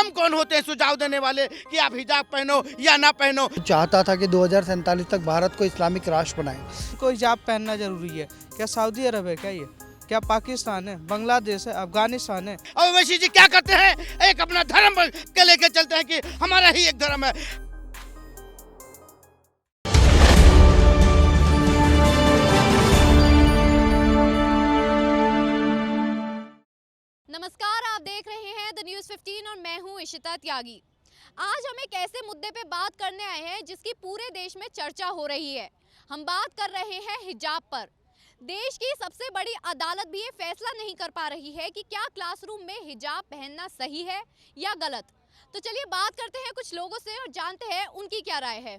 हम कौन होते हैं सुझाव देने वाले कि आप हिजाब पहनो या ना पहनो। चाहता था कि 2047 तक भारत को इस्लामिक राष्ट्र बनाए। को हिजाब पहनना जरूरी है। क्या सऊदी अरब है क्या ये? क्या पाकिस्तान है, बांग्लादेश है, अफगानिस्तान है? और वैसी जी क्या करते हैं, एक अपना धर्म के लेके चलते हैं कि हमारा ही एक धर्म है। नमस्कार, आप देख रहे हैं द न्यूज़ 15 और मैं हूं इशिता त्यागी। आज हम एक ऐसे मुद्दे पे बात करने आए हैं जिसकी पूरे देश में चर्चा हो रही है। हम बात कर रहे हैं हिजाब पर। देश की सबसे बड़ी अदालत भी ये फैसला नहीं कर पा रही है कि क्या क्लासरूम में हिजाब पहनना सही है या गलत। तो चलिए बात करते हैं कुछ लोगों से और जानते हैं उनकी क्या राय है।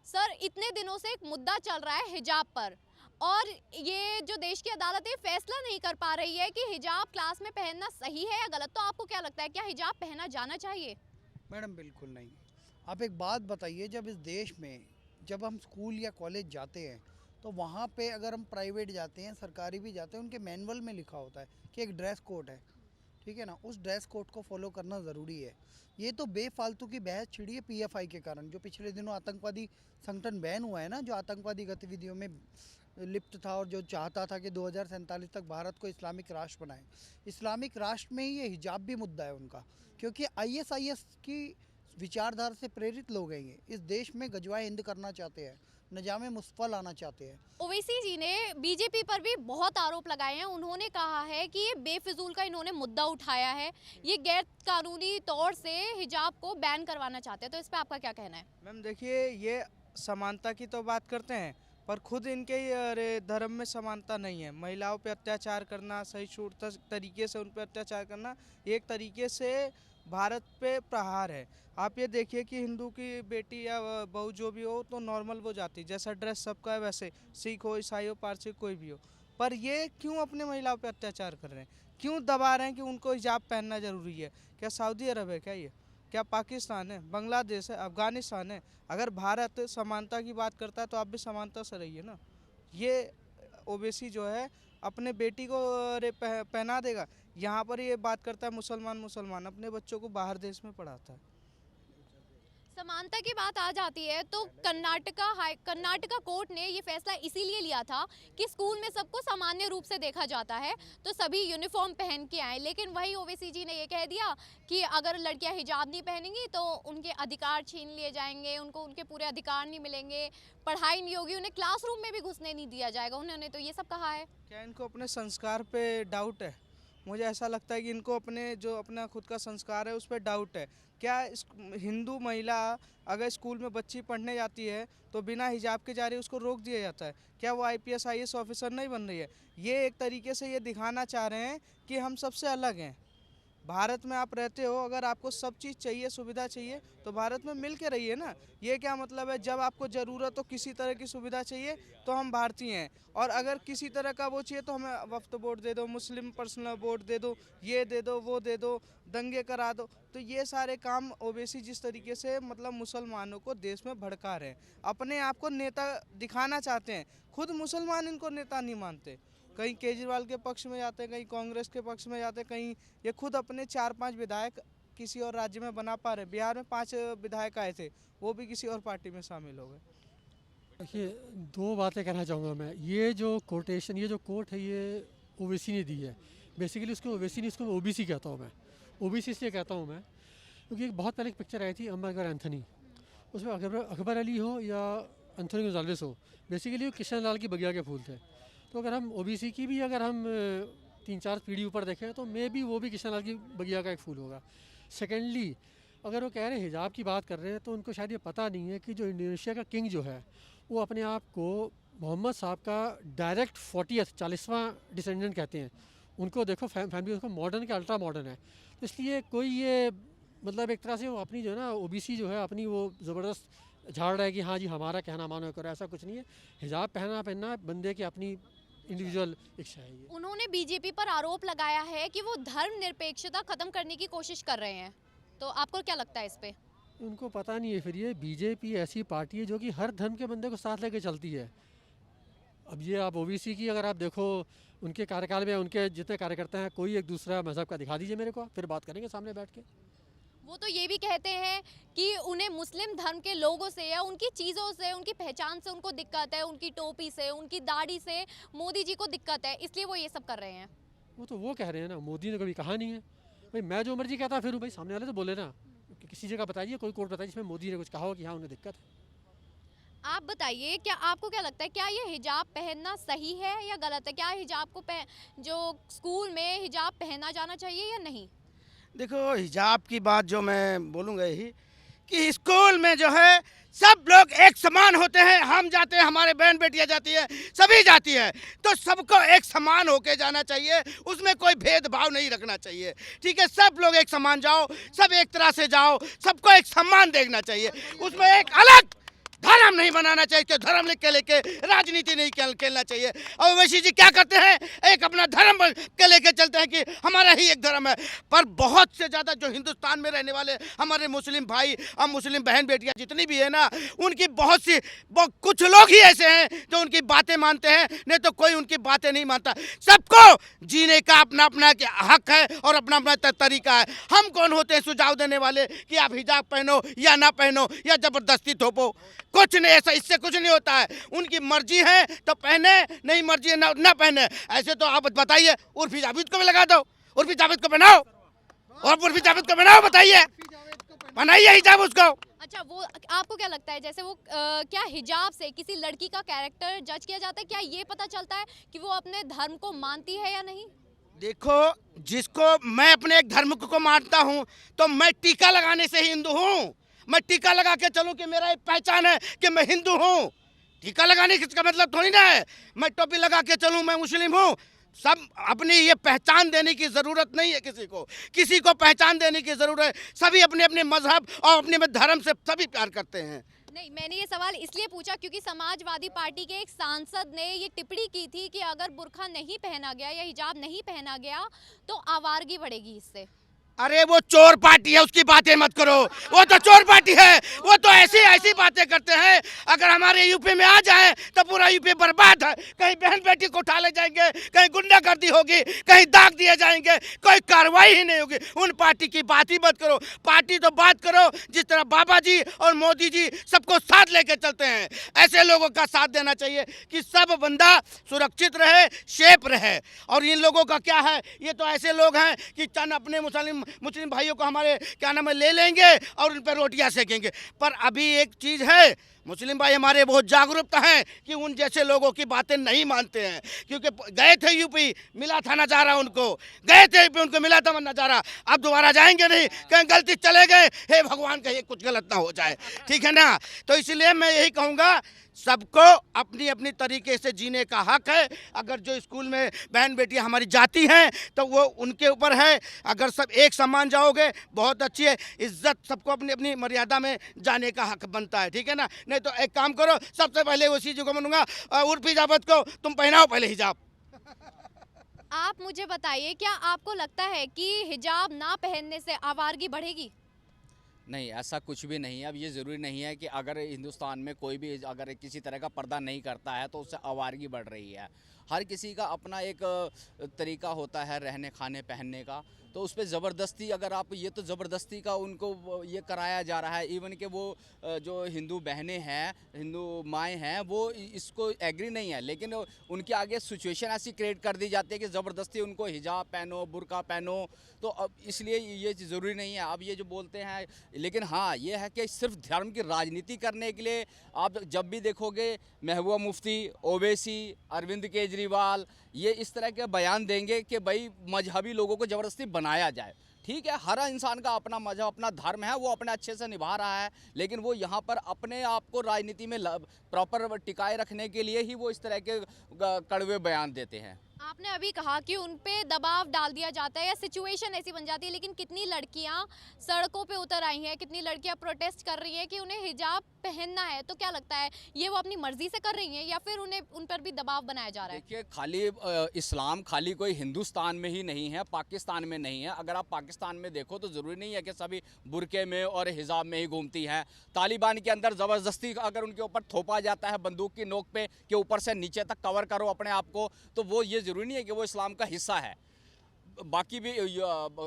सर, इतने दिनों से एक मुद्दा चल रहा है हिजाब पर और ये जो देश की अदालत है फैसला नहीं कर पा रही है कि हिजाब क्लास में पहनना सही है या गलत। तो आपको क्या लगता है, क्या हिजाब पहना जाना चाहिए? मैडम बिल्कुल नहीं। आप एक बात बताइए, जब इस देश में जब हम स्कूल या कॉलेज जाते हैं तो वहाँ पे अगर हम प्राइवेट जाते हैं, सरकारी भी जाते हैं, उनके मैनुअल में लिखा होता है कि एक ड्रेस कोड है, ठीक है ना। उस ड्रेस कोड को फॉलो करना ज़रूरी है। ये तो बेफालतू की बहस छिड़ी है पीएफआई के कारण, जो पिछले दिनों आतंकवादी संगठन बैन हुआ है ना, जो आतंकवादी गतिविधियों में लिप्त था और जो चाहता था कि 2047 तक भारत को इस्लामिक राष्ट्र बनाए। इस्लामिक राष्ट्र में ही ये हिजाब भी मुद्दा है उनका, क्योंकि आईएसआईएस की विचारधारा से प्रेरित लोग हैं। ये इस देश में गजवाए हिंद करना चाहते हैं, निजाम मुस्तफा लाना चाहते हैं। ओवैसी जी ने बीजेपी पर भी बहुत आरोप लगाए हैं। उन्होंने कहा है कि ये बेफिजूल का इन्होंने मुद्दा उठाया है, ये गैर कानूनी तौर से हिजाब को बैन करवाना चाहते हैं। तो इस पर आपका क्या कहना है? मैम देखिए, ये समानता की तो बात करते हैं पर खुद इनके ही धर्म में समानता नहीं है। महिलाओं पे अत्याचार करना, सही छूट तरीके से उन पर अत्याचार करना, एक तरीके से भारत पे प्रहार है। आप ये देखिए कि हिंदू की बेटी या बहू जो भी हो तो नॉर्मल वो जाती, जैसा ड्रेस सबका है वैसे, सिख हो, ईसाई हो, पारसी कोई भी हो। पर ये क्यों अपने महिलाओं पे अत्याचार कर रहे हैं, क्यों दबा रहे हैं कि उनको हिजाब पहनना ज़रूरी है? क्या सऊदी अरब है क्या ये? क्या पाकिस्तान है, बांग्लादेश है, अफगानिस्तान है? अगर भारत समानता की बात करता है तो आप भी समानता से रहिए ना। ये ओवैसी जो है अपने बेटी को पहना देगा। यहाँ पर ये बात करता है मुसलमान, अपने बच्चों को बाहर देश में पढ़ाता है। समानता की बात आ जाती है तो कर्नाटका कोर्ट ने ये फैसला इसीलिए लिया था कि स्कूल में सबको सामान्य रूप से देखा जाता है तो सभी यूनिफॉर्म पहन के आए। लेकिन वही ओवैसी जी ने ये कह दिया कि अगर लड़कियां हिजाब नहीं पहनेंगी तो उनके अधिकार छीन लिए जाएंगे, उनको उनके पूरे अधिकार नहीं मिलेंगे, पढ़ाई नहीं होगी, उन्हें क्लासरूम में भी घुसने नहीं दिया जाएगा। उन्होंने तो ये सब कहा है। क्या इनको अपने संस्कार पे डाउट है? मुझे ऐसा लगता है कि इनको अपना खुद का संस्कार है उस पर डाउट है। क्या हिंदू महिला अगर स्कूल में बच्ची पढ़ने जाती है तो बिना हिजाब के जा रही है उसको रोक दिया जाता है? क्या वो आईपीएस आईएएस ऑफिसर नहीं बन रही है? ये एक तरीके से ये दिखाना चाह रहे हैं कि हम सबसे अलग हैं। भारत में आप रहते हो, अगर आपको सब चीज़ चाहिए, सुविधा चाहिए तो भारत में मिल के रहिए ना। ये क्या मतलब है, जब आपको ज़रूरत हो किसी तरह की सुविधा चाहिए तो हम भारतीय हैं, और अगर किसी तरह का वो चाहिए तो हमें वक्फ बोर्ड दे दो, मुस्लिम पर्सनल बोर्ड दे दो, ये दे दो, वो दे दो, दंगे करा दो। तो ये सारे काम ओवैसी जिस तरीके से मतलब मुसलमानों को देश में भड़का रहे हैं, अपने आप को नेता दिखाना चाहते हैं। खुद मुसलमान इनको नेता नहीं मानते। कहीं केजरीवाल के पक्ष में जाते हैं, कहीं कांग्रेस के पक्ष में जाते हैं, कहीं ये खुद अपने 4-5 विधायक किसी और राज्य में बना पा रहे। बिहार में 5 विधायक आए थे, वो भी किसी और पार्टी में शामिल हो गए। देखिए, दो बातें कहना चाहूँगा मैं। ये जो कोटेशन, ये जो कोट है, ये ओबीसी ने दी है। बेसिकली उसको ओबीसी नहीं, इसको ओबीसी कहता हूँ मैं। ओबीसी इसलिए कहता हूँ मैं क्योंकि एक बहुत पहले एक पिक्चर आई थी, अमर एंथनी। उसमें अकबर अली हो या एंथनी गोंजाल्विस हो, बेसिकली वो किशन लाल की बगिया के फूल थे। तो अगर हम ओबीसी की भी अगर हम 3-4 पीढ़ी ऊपर देखें तो मे भी वो भी किशन लाल की बगिया का एक फूल होगा। सेकेंडली, अगर वो कह रहे हैं हिजाब की बात कर रहे हैं तो उनको शायद ये पता नहीं है कि जो इंडोनेशिया का किंग जो है वो अपने आप को मोहम्मद साहब का डायरेक्ट 40वां डिसेंडेंट कहते हैं। उनको देखो फैमिली उसको मॉडर्न के अल्ट्रा मॉडर्न है। तो इसलिए कोई ये मतलब एक तरह से वो अपनी जो है ना ओबीसी जो है अपनी वो ज़बरदस्त झाड़ रहा है कि हाँ जी हमारा कहना मानो करो, ऐसा कुछ नहीं है। हिजाब पहनना बंदे की अपनी इंडिविजुअल इच्छा है। ये उन्होंने बीजेपी पर आरोप लगाया है कि वो धर्म निरपेक्षता खत्म करने की कोशिश कर रहे हैं। तो आपको क्या लगता है इस पे? उनको पता नहीं है फिर ये बीजेपी ऐसी पार्टी है जो कि हर धर्म के बंदे को साथ लेके चलती है। अब ये आप ओबीसी की अगर आप देखो उनके कार्यकाल में उनके जितने कार्यकर्ता हैं कोई एक दूसरा मज़हब का दिखा दीजिए मेरे को, फिर बात करेंगे सामने बैठ के। वो तो ये भी कहते हैं कि उन्हें मुस्लिम धर्म के लोगों से या उनकी चीज़ों से, उनकी पहचान से उनको दिक्कत है, उनकी टोपी से, उनकी दाढ़ी से मोदी जी को दिक्कत है, इसलिए वो ये सब कर रहे हैं। वो तो वो कह रहे हैं ना, मोदी ने कभी कहा नहीं है। भाई मैं जो मर्जी कहता फिर भाई सामने वाले तो बोले ना, किसी जगह बताइए कोई कोर्ट बताइए जिसमें मोदी ने कुछ कहा हो कि हाँ उन्हें दिक्कत है। आप बताइए, क्या आपको क्या लगता है, क्या ये हिजाब पहनना सही है या गलत है? क्या हिजाब को जो स्कूल में हिजाब पहना जाना चाहिए या नहीं? देखो, हिजाब की बात जो मैं बोलूँगा यही कि स्कूल में जो है सब लोग एक समान होते हैं। हम जाते हैं, हमारे बहन बेटियां जाती है, सभी जाती है, तो सबको एक समान होके जाना चाहिए, उसमें कोई भेदभाव नहीं रखना चाहिए। ठीक है, सब लोग एक समान जाओ, सब एक तरह से जाओ, सबको एक सम्मान देखना चाहिए। उसमें एक अलग धर्म नहीं बनाना चाहिए कि धर्म लेके राजनीति नहीं खेलना चाहिए। और ओवैसी जी क्या करते हैं, एक अपना धर्म के लेके चलते हैं कि हमारा ही एक धर्म है। पर बहुत से ज़्यादा जो हिंदुस्तान में रहने वाले हमारे मुस्लिम भाई और मुस्लिम बहन बेटियां जितनी भी है ना, उनकी कुछ लोग ही ऐसे हैं जो उनकी बातें मानते हैं, नहीं तो कोई उनकी बातें नहीं मानता। सबको जीने का अपना अपना हक है और अपना अपना तरीका है। हम कौन होते हैं सुझाव देने वाले कि आप हिजाब पहनो या ना पहनो या ज़बरदस्ती थोपो? कुछ नहीं, ऐसा इससे कुछ नहीं होता है। उनकी मर्जी है तो पहने, नहीं मर्जी है ना पहने। ऐसे तो आप बताइए, उर्फी जावेद को भी लगा दो, उर्फी जावेद को बनाओ और उर्फी जावेद को बनाओ, बताइए, बनाइए हिजाब उसको। अच्छा, वो आपको क्या लगता है, जैसे वो क्या हिजाब से किसी लड़की का कैरेक्टर जज किया जाता है? क्या ये पता चलता है कि वो अपने धर्म को मानती है या नहीं? देखो, जिसको मैं अपने एक धर्म को मानता हूँ तो मैं टीका लगाने से हिंदू हूँ। मैं टीका लगा के चलूँ कि मेरा एक पहचान है कि मैं हिंदू हूँ। टीका लगाने का मतलब थोड़ी ना है मैं टोपी लगा के चलूँ मैं मुस्लिम हूँ। सब अपनी ये पहचान देने की ज़रूरत नहीं है, किसी को पहचान देने की ज़रूरत है। सभी अपने अपने मजहब और अपने धर्म से सभी प्यार करते हैं। नहीं, मैंने ये सवाल इसलिए पूछा क्योंकि समाजवादी पार्टी के एक सांसद ने ये टिप्पणी की थी कि अगर बुर्का नहीं पहना गया या हिजाब नहीं पहना गया तो आवारगी बढ़ेगी इससे। अरे वो चोर पार्टी है, उसकी बातें मत करो। वो तो चोर पार्टी है, वो तो ऐसी बातें करते हैं। अगर हमारे यूपी में आ जाए तो पूरा यूपी बर्बाद है। कहीं बहन बेटी को उठा ले जाएंगे, कहीं गुंडागर्दी होगी, कहीं दाग दिए जाएंगे, कोई कार्रवाई ही नहीं होगी। उन पार्टी की बात ही मत करो। पार्टी तो बात करो जिस तरह बाबा जी और मोदी जी सबको साथ लेके चलते हैं, ऐसे लोगों का साथ देना चाहिए कि सब बंदा सुरक्षित रहे, सेफ रहे। और इन लोगों का क्या है, ये तो ऐसे लोग हैं कि चंद अपने मुस्लिम भाइयों को हमारे क्या नाम है ले लेंगे और उन पर रोटियां सेकेंगे। पर अभी एक चीज़ है, मुस्लिम भाई हमारे बहुत जागरूकता हैं कि उन जैसे लोगों की बातें नहीं मानते हैं। क्योंकि गए थे यूपी, मिला था नज़ारा, उनको गए थे यूपी, उनको मिला था नज़ारा। अब दोबारा जाएंगे नहीं, कहीं गलती चले गए, हे भगवान कहीं कुछ गलत ना हो जाए, ठीक है ना। तो इसलिए मैं यही कहूँगा, सबको अपनी अपनी तरीके से जीने का हक है। अगर जो स्कूल में बहन बेटियां हमारी जाती हैं तो वो उनके ऊपर है। अगर सब एक समान जाओगे बहुत अच्छी है, इज्जत सबको अपनी अपनी मर्यादा में जाने का हक बनता है, ठीक है ना। नहीं तो एक काम करो, सबसे पहले उसी चीज़ को मनूंगा, उर्फी जावेद को तुम पहनाओ पहले हिजाब। आप मुझे बताइए, क्या आपको लगता है कि हिजाब ना पहनने से आवारगी बढ़ेगी? नहीं, ऐसा कुछ भी नहीं है। अब ये ज़रूरी नहीं है कि अगर हिंदुस्तान में कोई भी अगर किसी तरह का पर्दा नहीं करता है तो उससे आवारगी बढ़ रही है। हर किसी का अपना एक तरीका होता है रहने खाने पहनने का, तो उस पर ज़बरदस्ती अगर आप ये तो ज़बरदस्ती का उनको ये कराया जा रहा है। इवन कि वो जो हिंदू बहनें हैं, हिंदू माएँ हैं, वो इसको एग्री नहीं है, लेकिन उनके आगे सिचुएशन ऐसी क्रिएट कर दी जाती है कि ज़बरदस्ती उनको हिजाब पहनो, बुर्का पहनो। तो अब इसलिए ये ज़रूरी नहीं है। अब ये जो बोलते हैं, लेकिन हाँ ये है कि सिर्फ धर्म की राजनीति करने के लिए आप जब भी देखोगे महबूबा मुफ्ती, ओवैसी, अरविंद केजरीवाल ये इस तरह के बयान देंगे कि भाई मजहबी लोगों को ज़बरदस्ती बनाया जाए। ठीक है, हर इंसान का अपना मजहब, अपना धर्म है, वो अपने अच्छे से निभा रहा है, लेकिन वो यहाँ पर अपने आप को राजनीति में प्रॉपर टिकाए रखने के लिए ही वो इस तरह के कड़वे बयान देते हैं। आपने अभी कहा कि उन पे दबाव डाल दिया जाता है या सिचुएशन ऐसी बन जाती है, लेकिन कितनी लड़कियां सड़कों पे उतर आई हैं, कितनी लड़कियां प्रोटेस्ट कर रही हैं कि उन्हें हिजाब पहनना है, तो क्या लगता है ये वो अपनी मर्जी से कर रही हैं या फिर उन्हें उन पर भी दबाव बनाया जा रहा है? देखिए, खाली इस्लाम खाली कोई हिंदुस्तान में ही नहीं है, पाकिस्तान में नहीं है। अगर आप पाकिस्तान में देखो तो ज़रूरी नहीं है कि सभी बुरके में और हिजाब में ही घूमती हैं। तालिबान के अंदर ज़बरदस्ती अगर उनके ऊपर थोपा जाता है बंदूक की नोक पे कि ऊपर से नीचे तक कवर करो अपने आप को, तो वो ये ज़रूरी नहीं है कि वो इस्लाम का हिस्सा है। बाकी भी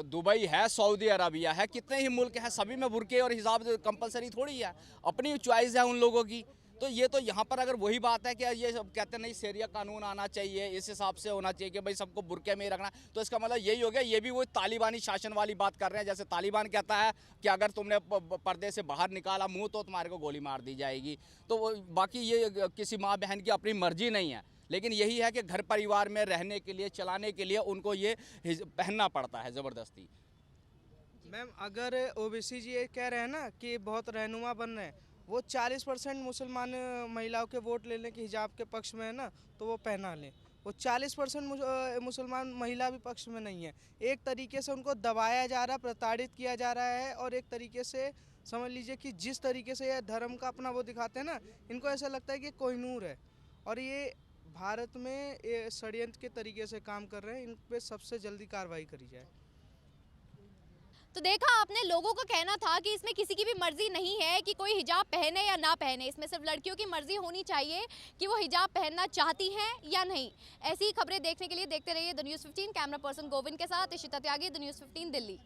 दुबई है, सऊदी अरबिया है, कितने ही मुल्क हैं, सभी में बुर्के और हिजाब कंपलसरी थोड़ी है, अपनी चॉइस है उन लोगों की। तो ये तो यहाँ पर अगर वही बात है कि ये सब कहते नहीं शरिया कानून आना चाहिए, इस हिसाब से होना चाहिए कि भाई सबको बुर्के में ही रखना, तो इसका मतलब यही हो गया, ये भी वही तालिबानी शासन वाली बात कर रहे हैं। जैसे तालिबान कहता है कि अगर तुमने पर्दे से बाहर निकाला मुंह तो तुम्हारे को गोली मार दी जाएगी। तो बाकी ये किसी माँ बहन की अपनी मर्जी नहीं है, लेकिन यही है कि घर परिवार में रहने के लिए, चलाने के लिए उनको ये पहनना पड़ता है ज़बरदस्ती। मैम अगर ओबीसी जी ये कह रहे हैं ना कि बहुत रहनुमा बन रहे हैं, वो 40% मुसलमान महिलाओं के वोट लेने के हिजाब के पक्ष में है ना, तो वो पहना लें। वो 40% मुसलमान महिला भी पक्ष में नहीं है। एक तरीके से उनको दबाया जा रहा है, प्रताड़ित किया जा रहा है, और एक तरीके से समझ लीजिए कि जिस तरीके से ये धर्म का अपना वो दिखाते हैं ना, इनको ऐसा लगता है कि कोहिनूर है, और ये भारत में ये षड्यंत्र के तरीके से काम कर रहे हैं। इन पे सबसे जल्दी कार्रवाई करी जाए। तो देखा आपने, लोगों का कहना था कि इसमें किसी की भी मर्जी नहीं है कि कोई हिजाब पहने या ना पहने, इसमें सिर्फ लड़कियों की मर्जी होनी चाहिए कि वो हिजाब पहनना चाहती हैं या नहीं। ऐसी खबरें देखने के लिए देखते रहिए the news 15। Camera person Govind के साथ इशिता त्यागी, द न्यूज़ 15 दिल्ली।